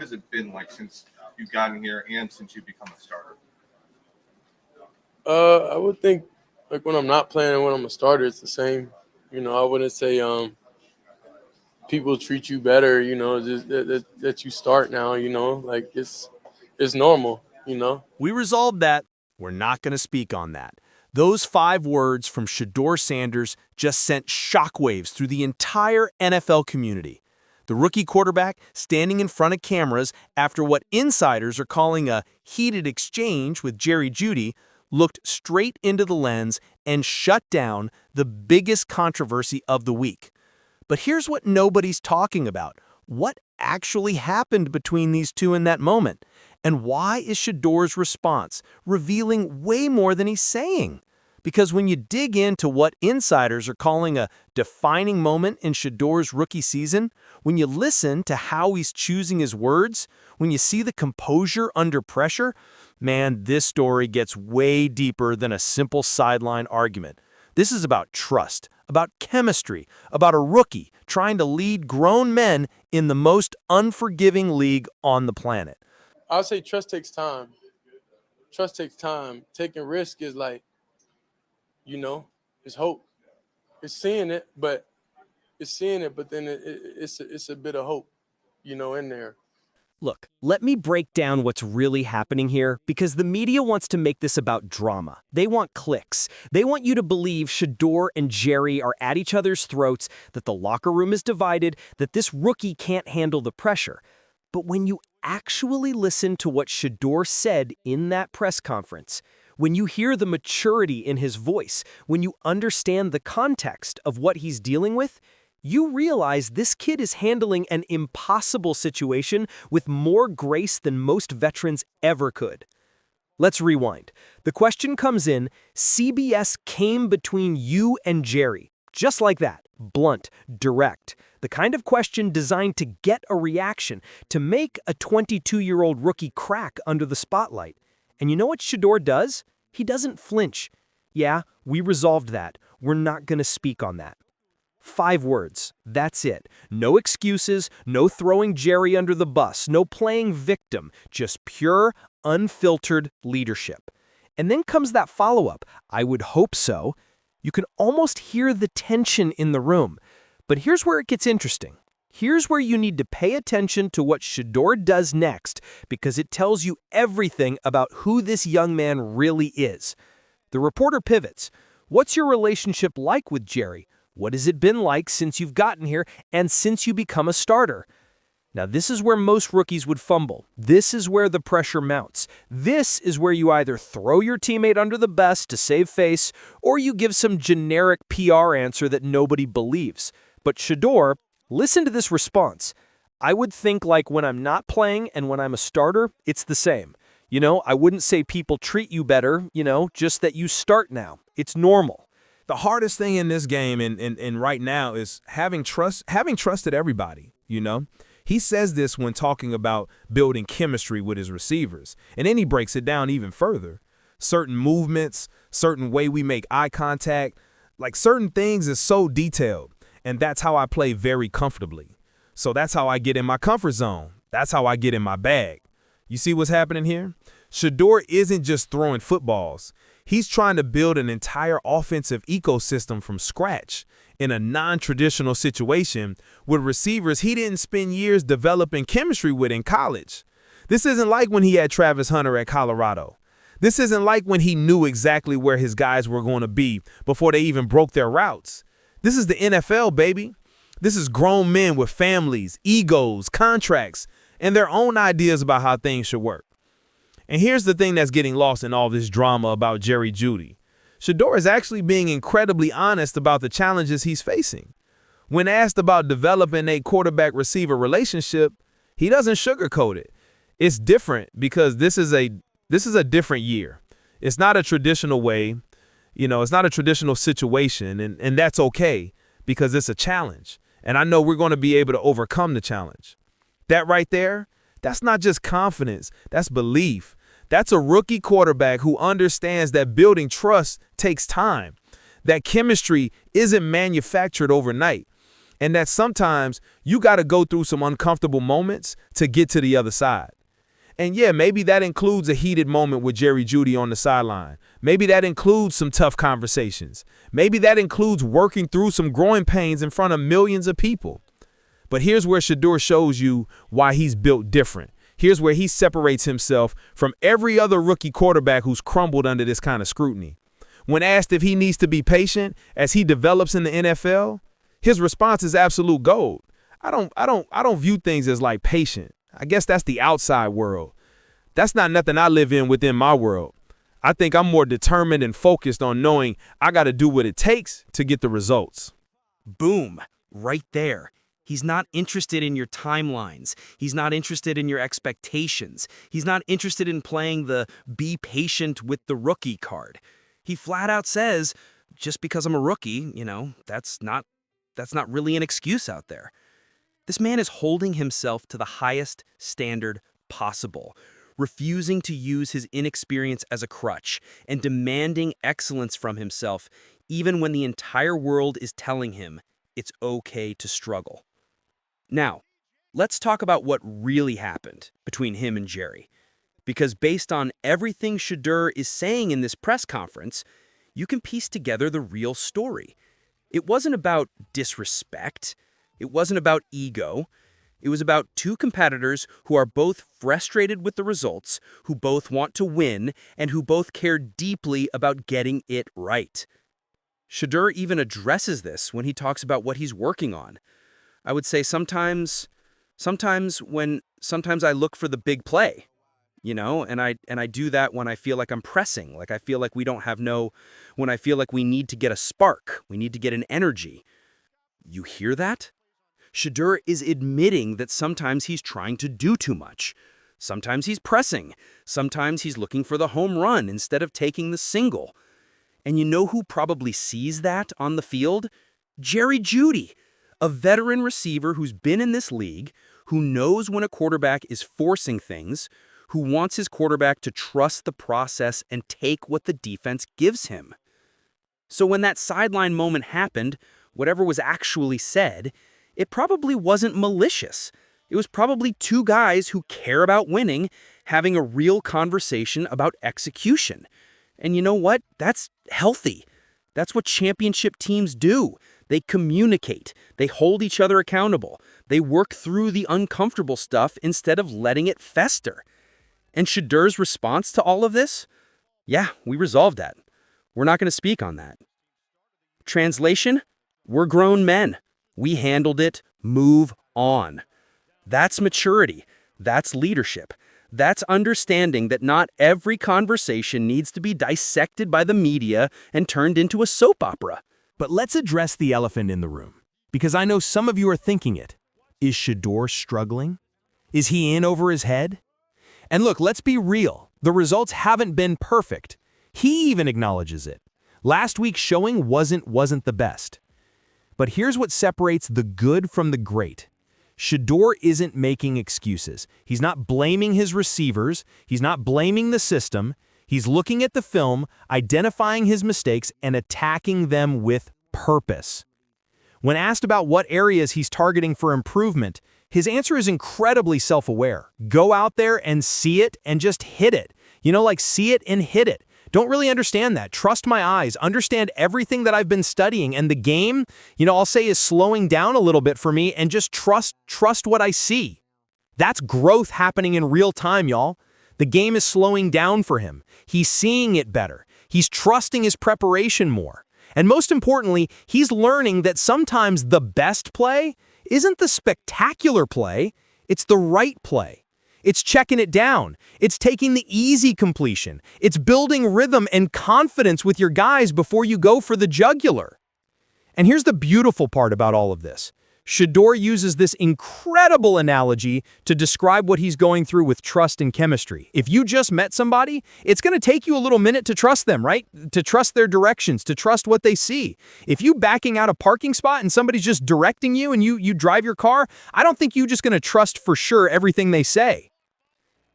has it been like since you've gotten here and since you've become a starter? I would think like when I'm not playing and when I'm a starter, it's the same. I wouldn't say people treat you better. Just that you start now. Like it's normal. We resolved that. We're not going to speak on that. Those 5 words from Shedeur Sanders just sent shockwaves through the entire NFL community. The rookie quarterback standing in front of cameras after what insiders are calling a heated exchange with Jerry Jeudy looked straight into the lens and shut down the biggest controversy of the week. But here's what nobody's talking about. What actually happened between these two in that moment? And why is Shedeur's response revealing way more than he's saying? Because when you dig into what insiders are calling a defining moment in Shedeur's rookie season, when you listen to how he's choosing his words, when you see the composure under pressure, man, this story gets way deeper than a simple sideline argument. This is about trust, about chemistry, about a rookie trying to lead grown men in the most unforgiving league on the planet. I'll say trust takes time. Trust takes time. Taking risk is like, it's hope. It's seeing it, but then it's a bit of hope, in there. Look, let me break down what's really happening here because the media wants to make this about drama. They want clicks. They want you to believe Shedeur and Jerry are at each other's throats, that the locker room is divided, that this rookie can't handle the pressure. But when you actually listen to what Shedeur said in that press conference, when you hear the maturity in his voice, when you understand the context of what he's dealing with, you realize this kid is handling an impossible situation with more grace than most veterans ever could. Let's rewind. The question comes in, CBS came between you and Jerry. Just like that. Blunt, direct. The kind of question designed to get a reaction, to make a 22-year-old rookie crack under the spotlight. And you know what Shedeur does? He doesn't flinch. Yeah, we resolved that. We're not going to speak on that. 5 words. That's it. No excuses, no throwing Jerry under the bus, no playing victim, just pure, unfiltered leadership. And then comes that follow-up. I would hope so. You can almost hear the tension in the room. But here's where it gets interesting. Here's where you need to pay attention to what Shedeur does next, because it tells you everything about who this young man really is. The reporter pivots. What's your relationship like with Jerry? What has it been like since you've gotten here and since you become a starter? Now, this is where most rookies would fumble. This is where the pressure mounts. This is where you either throw your teammate under the bus to save face, or you give some generic PR answer that nobody believes. But Shedeur, listen to this response. I would think like when I'm not playing and when I'm a starter, it's the same. I wouldn't say people treat you better, just that you start now. It's normal. The hardest thing in this game and right now is having trusted everybody, He says this when talking about building chemistry with his receivers. And then he breaks it down even further. Certain movements, certain way we make eye contact, like certain things is so detailed. And that's how I play very comfortably. So that's how I get in my comfort zone. That's how I get in my bag. You see what's happening here? Shedeur isn't just throwing footballs. He's trying to build an entire offensive ecosystem from scratch in a non-traditional situation with receivers he didn't spend years developing chemistry with in college. This isn't like when he had Travis Hunter at Colorado. This isn't like when he knew exactly where his guys were going to be before they even broke their routes. This is the NFL, baby. This is grown men with families, egos, contracts, and their own ideas about how things should work. And here's the thing that's getting lost in all this drama about Jerry Jeudy. Shedeur is actually being incredibly honest about the challenges he's facing. When asked about developing a quarterback-receiver relationship, he doesn't sugarcoat it. It's different because this is a different year. It's not a traditional way. It's not a traditional situation, and that's okay because it's a challenge. And I know we're going to be able to overcome the challenge. That right there, that's not just confidence, that's belief. That's a rookie quarterback who understands that building trust takes time, that chemistry isn't manufactured overnight, and that sometimes you got to go through some uncomfortable moments to get to the other side. And yeah, maybe that includes a heated moment with Jerry Jeudy on the sideline. Maybe that includes some tough conversations. Maybe that includes working through some growing pains in front of millions of people. But here's where Shedeur shows you why he's built different. Here's where he separates himself from every other rookie quarterback who's crumbled under this kind of scrutiny. When asked if he needs to be patient as he develops in the NFL, his response is absolute gold. I don't view things as like patient. I guess that's the outside world. That's not nothing I live in within my world. I think I'm more determined and focused on knowing I got to do what it takes to get the results. Boom, right there. He's not interested in your timelines. He's not interested in your expectations. He's not interested in playing the be patient with the rookie card. He flat out says, just because I'm a rookie, that's not really an excuse out there. This man is holding himself to the highest standard possible, refusing to use his inexperience as a crutch, and demanding excellence from himself, even when the entire world is telling him it's okay to struggle. Now, let's talk about what really happened between him and Jerry. Because based on everything Shedeur is saying in this press conference, you can piece together the real story. It wasn't about disrespect. It wasn't about ego. It was about two competitors who are both frustrated with the results, who both want to win, and who both care deeply about getting it right. Shedeur even addresses this when he talks about what he's working on. I would say sometimes I look for the big play, and I do that when I feel like I'm pressing, like I feel like when I feel like we need to get a spark, we need to get an energy. You hear that? Shedeur is admitting that sometimes he's trying to do too much. Sometimes he's pressing. Sometimes he's looking for the home run instead of taking the single. And you know who probably sees that on the field? Jerry Jeudy, a veteran receiver who's been in this league, who knows when a quarterback is forcing things, who wants his quarterback to trust the process and take what the defense gives him. So when that sideline moment happened, whatever was actually said, it probably wasn't malicious. It was probably two guys who care about winning having a real conversation about execution. And you know what? That's healthy. That's what championship teams do. They communicate. They hold each other accountable. They work through the uncomfortable stuff instead of letting it fester. And Shedeur's response to all of this? Yeah, we resolved that. We're not going to speak on that. Translation? We're grown men. We handled it. Move on. That's maturity. That's leadership. That's understanding that not every conversation needs to be dissected by the media and turned into a soap opera. But let's address the elephant in the room, because I know some of you are thinking it. Is Shedeur struggling? Is he in over his head? And look, let's be real. The results haven't been perfect. He even acknowledges it. Last week's showing wasn't the best. But here's what separates the good from the great. Shedeur isn't making excuses. He's not blaming his receivers. He's not blaming the system. He's looking at the film, identifying his mistakes, and attacking them with purpose. When asked about what areas he's targeting for improvement, his answer is incredibly self-aware. Go out there and see it and just hit it. Like see it and hit it. Don't really understand that. Trust my eyes. Understand everything that I've been studying. And the game, I'll say is slowing down a little bit for me, and just trust what I see. That's growth happening in real time, y'all. The game is slowing down for him. He's seeing it better. He's trusting his preparation more. And most importantly, he's learning that sometimes the best play isn't the spectacular play, it's the right play. It's checking it down. It's taking the easy completion. It's building rhythm and confidence with your guys before you go for the jugular. And here's the beautiful part about all of this. Shedeur uses this incredible analogy to describe what he's going through with trust and chemistry. If you just met somebody, it's going to take you a little minute to trust them, right? To trust their directions, to trust what they see. If you backing out a parking spot and somebody's just directing you and you drive your car, I don't think you're just going to trust for sure everything they say.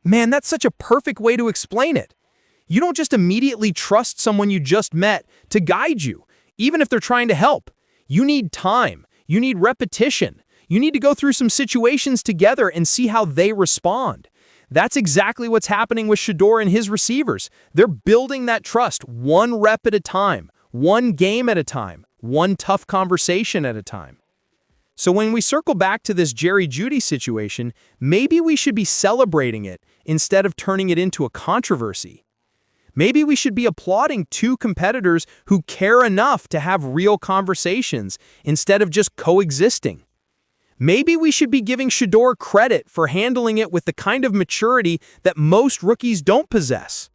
Man, that's such a perfect way to explain it. You don't just immediately trust someone you just met to guide you, even if they're trying to help. You need time. You need repetition. You need to go through some situations together and see how they respond. That's exactly what's happening with Shedeur and his receivers. They're building that trust one rep at a time, one game at a time, one tough conversation at a time. So when we circle back to this Jerry Jeudy situation, maybe we should be celebrating it instead of turning it into a controversy. Maybe we should be applauding two competitors who care enough to have real conversations instead of just coexisting. Maybe we should be giving Shedeur credit for handling it with the kind of maturity that most rookies don't possess.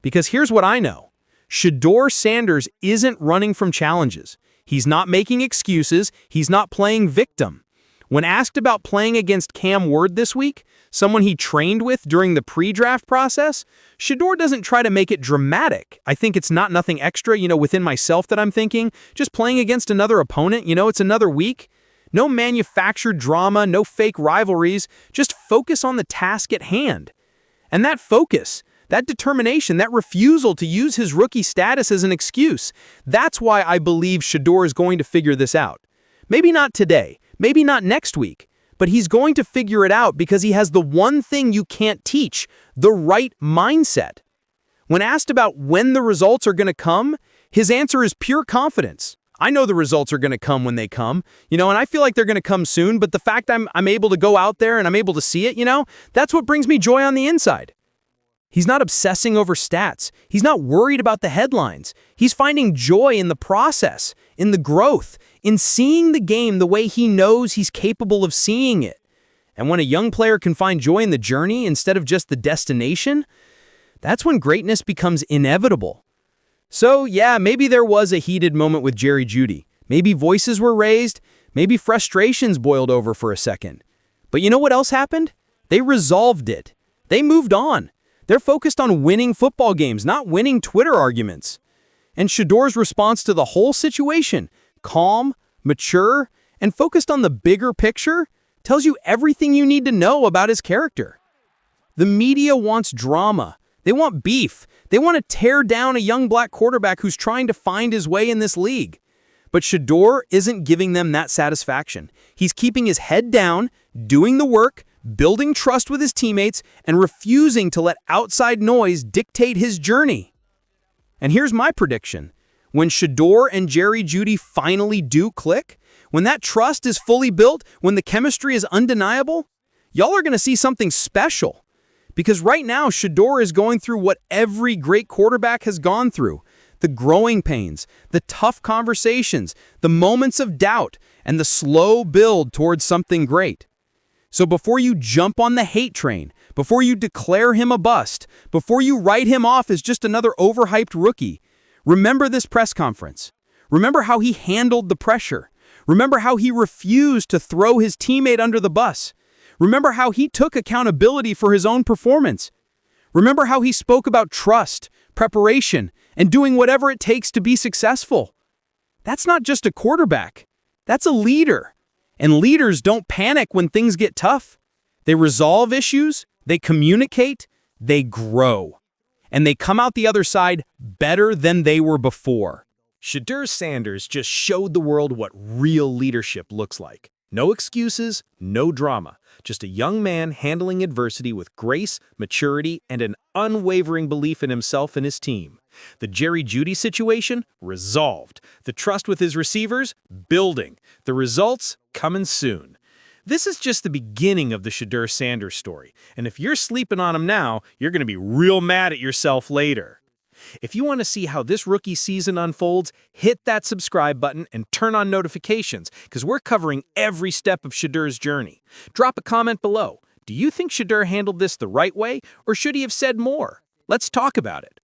Because here's what I know. Shedeur Sanders isn't running from challenges. He's not making excuses. He's not playing victim. When asked about playing against Cam Ward this week, someone he trained with during the pre-draft process, Shedeur doesn't try to make it dramatic. I think it's not nothing extra, within myself that I'm thinking. Just playing against another opponent, it's another week. No manufactured drama, no fake rivalries. Just focus on the task at hand. And that focus, that determination, that refusal to use his rookie status as an excuse, that's why I believe Shedeur is going to figure this out. Maybe not today, maybe not next week, but he's going to figure it out because he has the one thing you can't teach, the right mindset. When asked about when the results are going to come, his answer is pure confidence. I know the results are going to come when they come, and I feel like they're going to come soon, but the fact I'm able to go out there and I'm able to see it, that's what brings me joy on the inside. He's not obsessing over stats. He's not worried about the headlines. He's finding joy in the process, in the growth, in seeing the game the way he knows he's capable of seeing it. And when a young player can find joy in the journey instead of just the destination, that's when greatness becomes inevitable. So yeah, maybe there was a heated moment with Jerry Jeudy. Maybe voices were raised. Maybe frustrations boiled over for a second. But you know what else happened? They resolved it. They moved on. They're focused on winning football games, not winning Twitter arguments. And Shedeur's response to the whole situation, calm, mature, and focused on the bigger picture, tells you everything you need to know about his character. The media wants drama. They want beef. They want to tear down a young black quarterback who's trying to find his way in this league. But Shedeur isn't giving them that satisfaction. He's keeping his head down, doing the work, building trust with his teammates, and refusing to let outside noise dictate his journey. And here's my prediction. When Shedeur and Jerry Jeudy finally do click, when that trust is fully built, when the chemistry is undeniable, y'all are going to see something special. Because right now, Shedeur is going through what every great quarterback has gone through. The growing pains, the tough conversations, the moments of doubt, and the slow build towards something great. So before you jump on the hate train, before you declare him a bust, before you write him off as just another overhyped rookie, remember this press conference. Remember how he handled the pressure. Remember how he refused to throw his teammate under the bus. Remember how he took accountability for his own performance. Remember how he spoke about trust, preparation, and doing whatever it takes to be successful. That's not just a quarterback. That's a leader. And leaders don't panic when things get tough. They resolve issues, they communicate, they grow. And they come out the other side better than they were before. Shedeur Sanders just showed the world what real leadership looks like. No excuses, no drama. Just a young man handling adversity with grace, maturity, and an unwavering belief in himself and his team. The Jerry Jeudy situation? Resolved. The trust with his receivers? Building. The results? Coming soon. This is just the beginning of the Shedeur Sanders story, and if you're sleeping on him now, you're going to be real mad at yourself later. If you want to see how this rookie season unfolds, hit that subscribe button and turn on notifications, because we're covering every step of Shedeur's journey. Drop a comment below. Do you think Shedeur handled this the right way, or should he have said more? Let's talk about it.